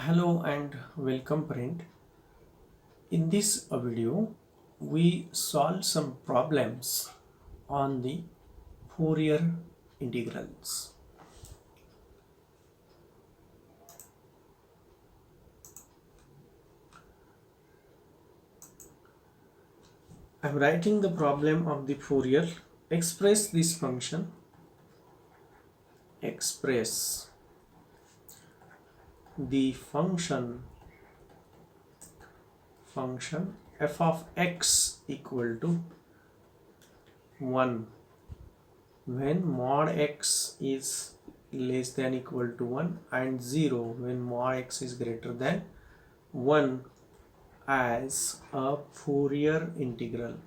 Hello and welcome friend. In this video we solve some problems on the Fourier integrals. I am writing the problem of the Fourier. Express this function. Express the function f of x equal to 1 when mod x is less than equal to 1 and 0 when mod x is greater than 1 as a Fourier integral.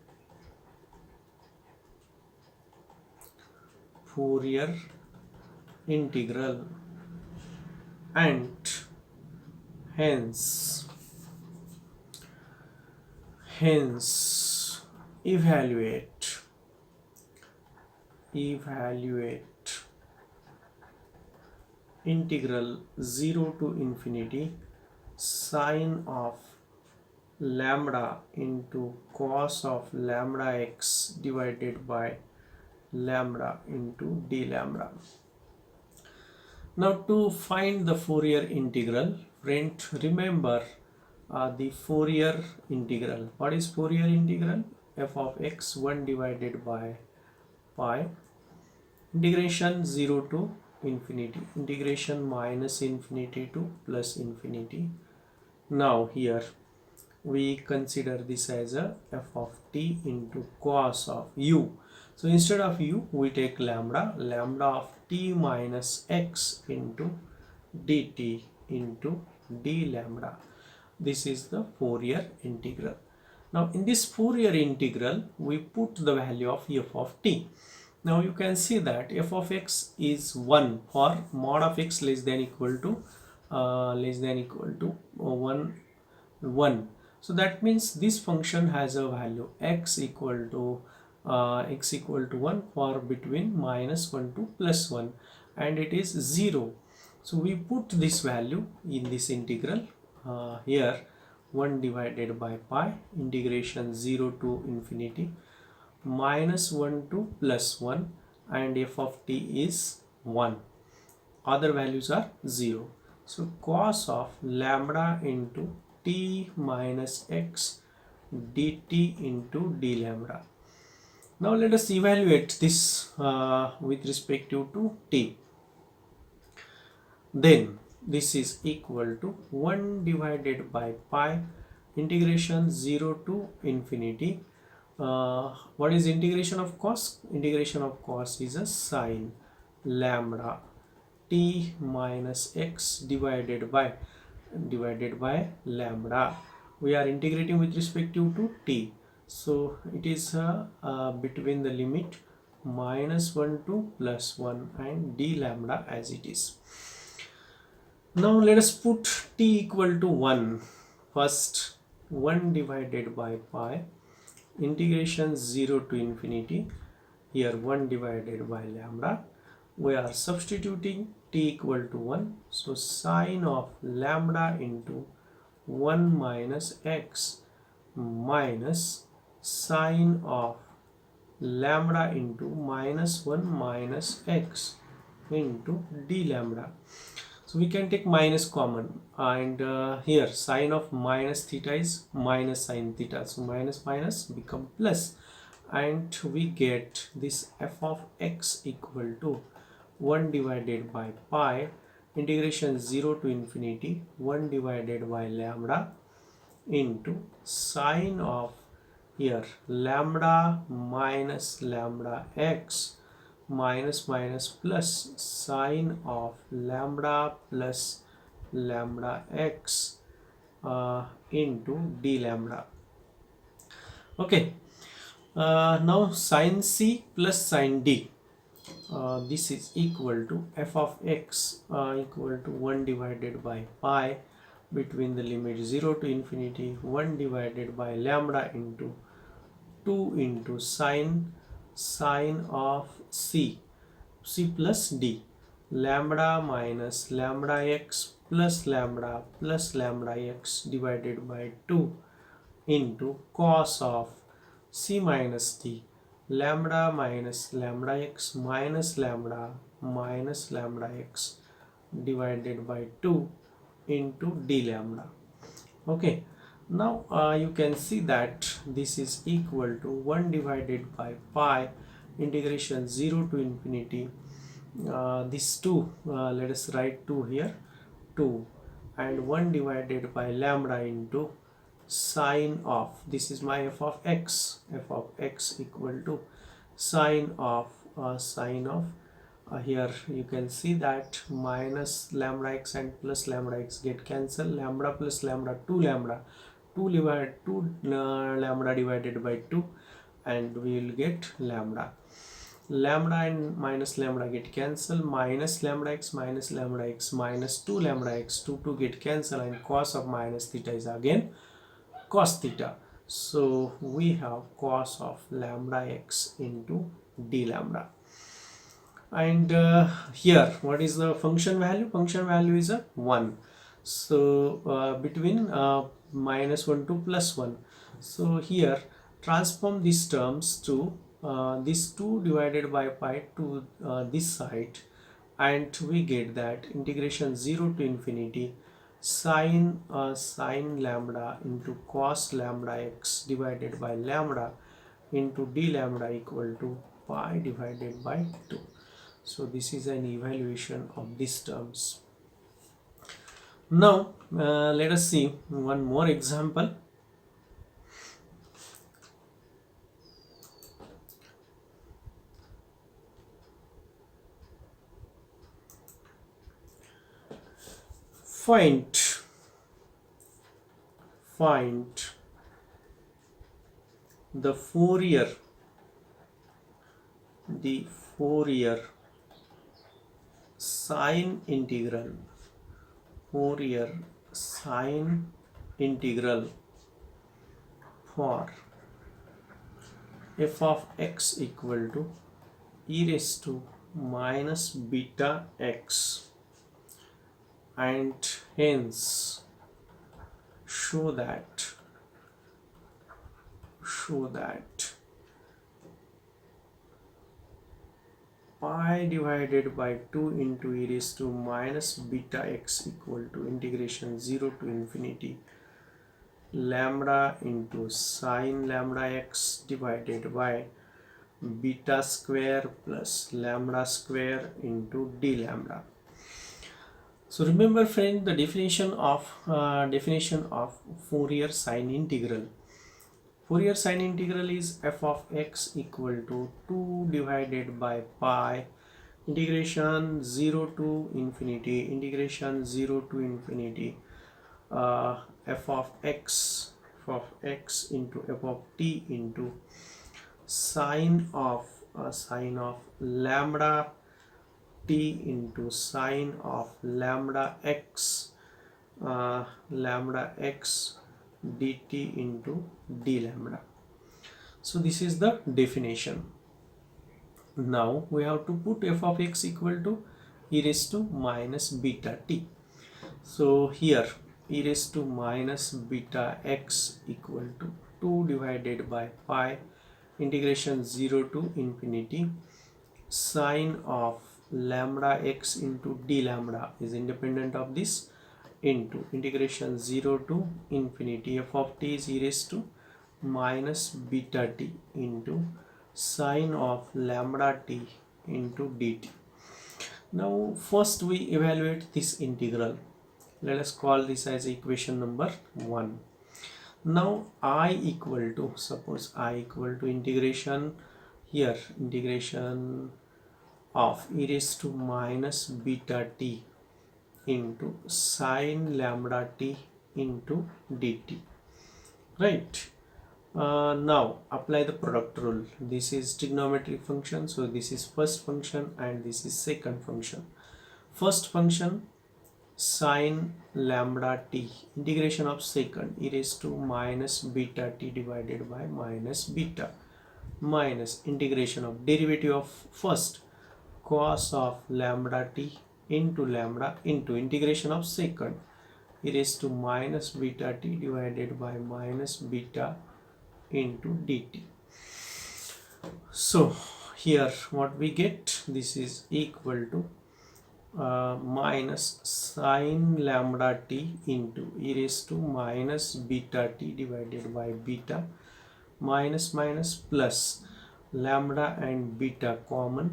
Fourier integral and hence evaluate integral 0 to infinity sine of lambda into cos of lambda x divided by lambda into d lambda. Now to find the Fourier integral, friend, remember the Fourier integral. What is Fourier integral? F of x 1 divided by pi integration 0 to infinity, integration minus infinity to plus infinity. Now here we consider this as a f of t into cos of u. So instead of u we take lambda of t minus x into dt into d lambda. This is the Fourier integral. Now in this Fourier integral we put the value of f of t. Now you can see that f of x is 1 for mod of x less than equal to 1. So that means this function has a value x equal to 1 for between minus 1 to plus 1 and it is 0. So we put this value in this integral here 1 divided by pi integration 0 to infinity minus 1 to plus 1 and f of t is 1. Other values are 0. So cos of lambda into t minus x dt into d lambda. Now let us evaluate this with respect to t. Then this is equal to 1 divided by pi integration 0 to infinity. What is integration of cos? Integration of cos is a sine lambda t minus x divided by lambda. We are integrating with respect to t, so it is between the limit minus 1 to plus 1 and d lambda as it is. Now let us put t equal to 1. First 1 divided by pi integration 0 to infinity, here 1 divided by lambda. We are substituting t equal to 1, so sine of lambda into 1 minus x minus sine of lambda into minus 1 minus x into d lambda. So we can take minus common and here sine of minus theta is minus sine theta, so minus minus become plus and we get this f of x equal to 1 divided by pi integration 0 to infinity 1 divided by lambda into sine of here lambda minus lambda x minus minus plus sine of lambda plus lambda x into d lambda. Okay, now sine c plus sine d. This is equal to f of x equal to 1 divided by pi between the limit 0 to infinity 1 divided by lambda into 2 into sine of c plus d. lambda minus lambda x plus lambda x divided by 2 into cos of c minus d, lambda minus lambda x minus lambda x divided by 2 into d lambda. Okay, now you can see that this is equal to 1 divided by pi integration 0 to infinity, this 2, let us write 2 here, 2, and 1 divided by lambda into sine of, this is my f of x equal to sine of here you can see that minus lambda x and plus lambda x get cancelled, lambda plus lambda 2 lambda, 2 lambda divided by 2, and we will get lambda. Lambda and minus lambda get cancelled, minus lambda x minus 2 lambda x, 2 get cancelled, and cos of minus theta is again cos theta. So we have cos of lambda x into d lambda. And here what is the function value? Function value is a 1. So between -1 to +1. So here transform these terms to this 2 divided by pi to this side, and we get that integration 0 to infinity sine lambda into cos lambda x divided by lambda into d lambda equal to pi divided by 2. So this is an evaluation of these terms. Now let us see one more example. Find the Fourier sine integral for f of x equal to e raised to minus beta x, and hence show that pi divided by 2 into e raised to minus beta x equal to integration 0 to infinity lambda into sine lambda x divided by beta square plus lambda square into d lambda. So remember friend, the definition of Fourier sine integral. Fourier sine integral is f of x equal to 2 divided by pi integration 0 to infinity f of x into f of t into sine of lambda t into sine of lambda x dt into d lambda. So this is the definition. Now we have to put f of x equal to e raised to minus beta t. So here e raised to minus beta x equal to 2 divided by pi integration 0 to infinity sine of lambda x into d lambda is independent of this into integration 0 to infinity f of t is e raised to minus beta t into sine of lambda t into dt. Now first we evaluate this integral. Let us call this as equation number 1. Now I equal to, suppose I equal to integration of e raised to minus beta t into sine lambda t into dt, right? Now apply the product rule. This is trigonometric function, so this is first function and this is second function. First function sine lambda t integration of second e raised to minus beta t divided by minus beta minus integration of derivative of first cos of lambda t into lambda into integration of secant e raised to minus beta t divided by minus beta into dt. So here what we get, this is equal to minus sine lambda t into e raised to minus beta t divided by beta minus minus plus lambda and beta common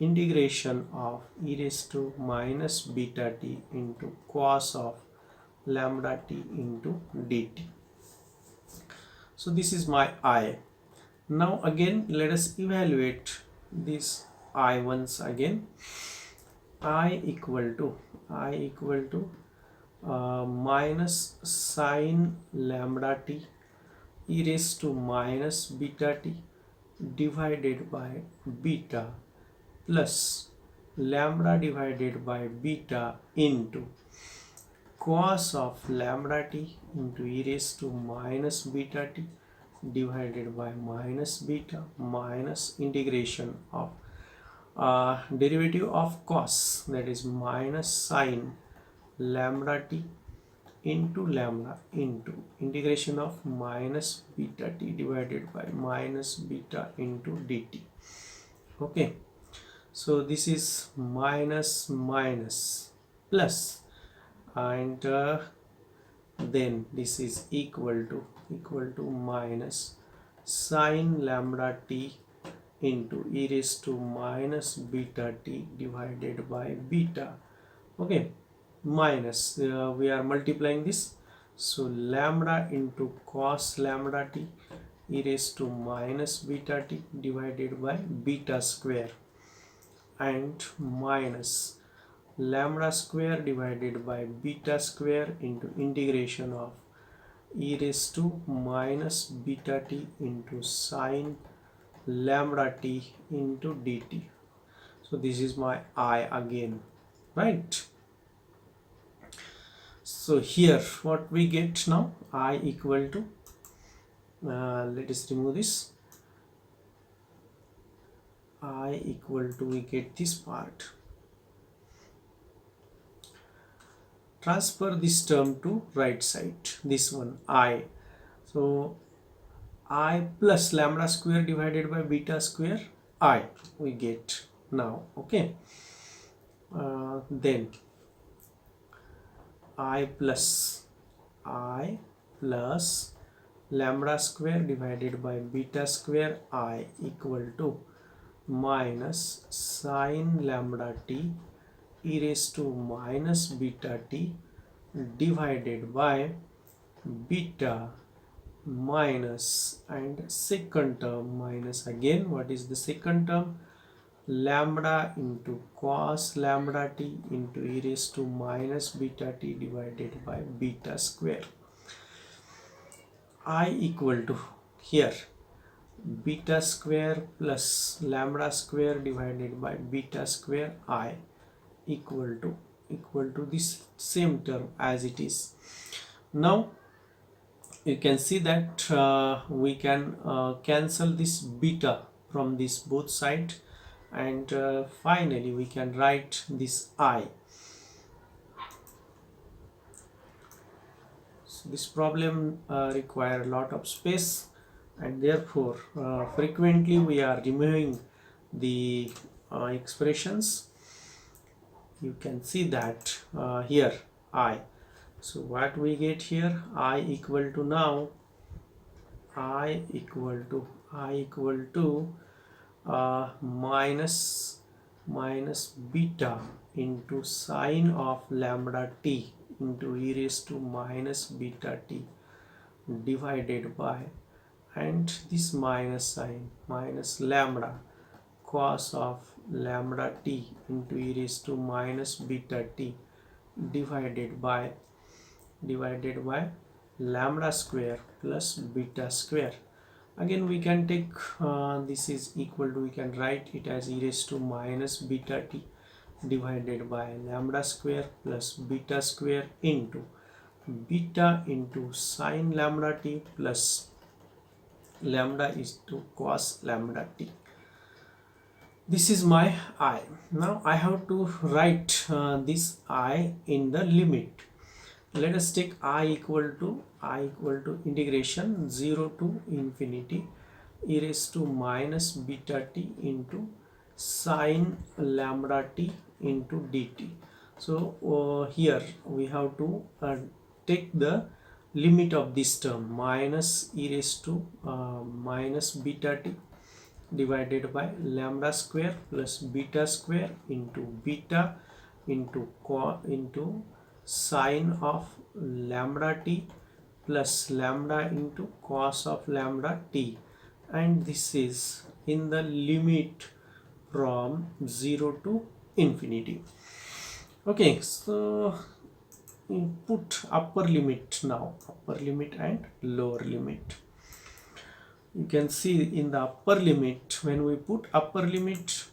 integration of e raised to minus beta t into cos of lambda t into dt. So this is my I. Now again let us evaluate this I once again. I equal to minus sine lambda t e raised to minus beta t divided by beta plus lambda divided by beta into cos of lambda t into e raised to minus beta t divided by minus beta minus integration of derivative of cos, that is minus sine lambda t into lambda into integration of minus beta t divided by minus beta into dt. Okay, so this is minus minus plus, and then this is equal to minus sine lambda t into e raised to minus beta t divided by beta. Okay, minus we are multiplying this, so lambda into cos lambda t e raised to minus beta t divided by beta square and minus lambda square divided by beta square into integration of e raised to minus beta t into sine lambda t into dt. So this is my I again, right? So here what we get now, I equal to let us remove this, I equal to, we get this part, transfer this term to right side, this one I, so I plus lambda square divided by beta square I we get now. Okay, then I plus lambda square divided by beta square I equal to minus sine lambda t e raised to minus beta t divided by beta minus, and second term minus again, what is the second term, lambda into cos lambda t into e raised to minus beta t divided by beta square. I equal to here beta square plus lambda square divided by beta square I equal to this same term as it is. Now you can see that we can cancel this beta from this both side, and finally we can write this I. So this problem require a lot of space, and therefore frequently we are removing the expressions. You can see that here I. So what we get here, I equal to now, I equal to minus beta into sine of lambda t into e raised to minus beta t divided by, and this minus sign minus lambda cos of lambda t into e raised to minus beta t divided by lambda square plus beta square. Again we can take this is equal to, we can write it as e raised to minus beta t divided by lambda square plus beta square into beta into sine lambda t plus lambda is to cos lambda t. This is my I. Now I have to write this I in the limit. Let us take I equal to integration 0 to infinity e raised to minus beta t into sine lambda t into dt. So here we have to take the limit of this term, minus e raised to minus beta t divided by lambda square plus beta square into beta into sine of lambda t plus lambda into cos of lambda t, and this is in the limit from 0 to infinity. Okay, so put upper limit now, upper limit and lower limit. You can see in the upper limit, when we put upper limit,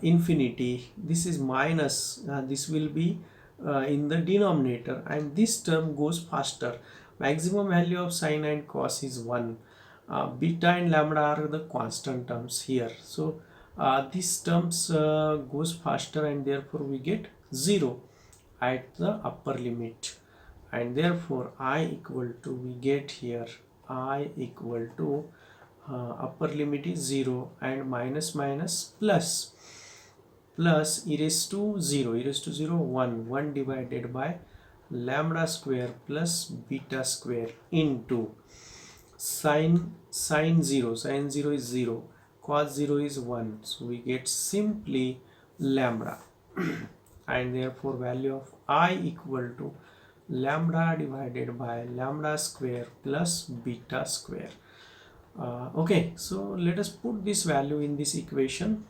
infinity, this is minus, this will be in the denominator, and this term goes faster. Maximum value of sine and cos is 1. Beta and lambda are the constant terms here, so these terms goes faster, and therefore we get 0 at the upper limit, and therefore I equal to, we get here I equal to upper limit is 0 and minus minus plus e raised to 0, 1 divided by lambda square plus beta square into sine 0 is 0, cos 0 is 1, so we get simply lambda and therefore value of I equal to lambda divided by lambda square plus beta square. Okay, so let us put this value in this equation.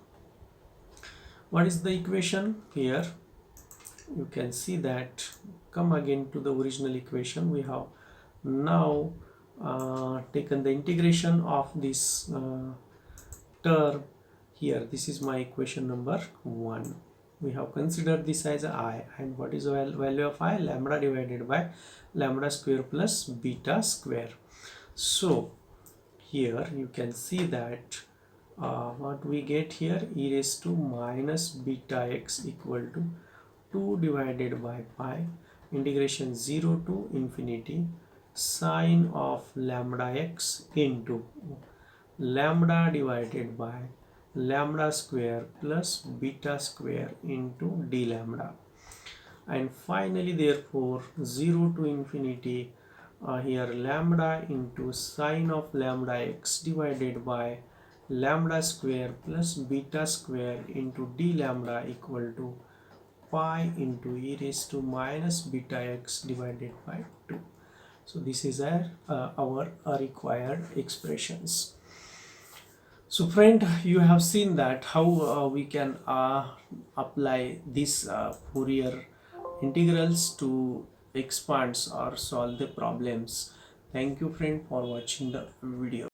What is the equation here? You can see that, come again to the original equation. We have now taken the integration of this term here. This is my equation number 1. We have considered this as I, and what is the value of I? Lambda divided by lambda square plus beta square. So here you can see that what we get here, e raised to minus beta x equal to 2 divided by pi integration 0 to infinity sine of lambda x into lambda divided by lambda square plus beta square into d lambda, and finally therefore 0 to infinity here lambda into sine of lambda x divided by lambda square plus beta square into d lambda equal to pi into e raised to minus beta x divided by 2. So this is our required expressions. So friend, you have seen that how we can apply this Fourier integrals to expands or solve the problems. Thank you friend for watching the video.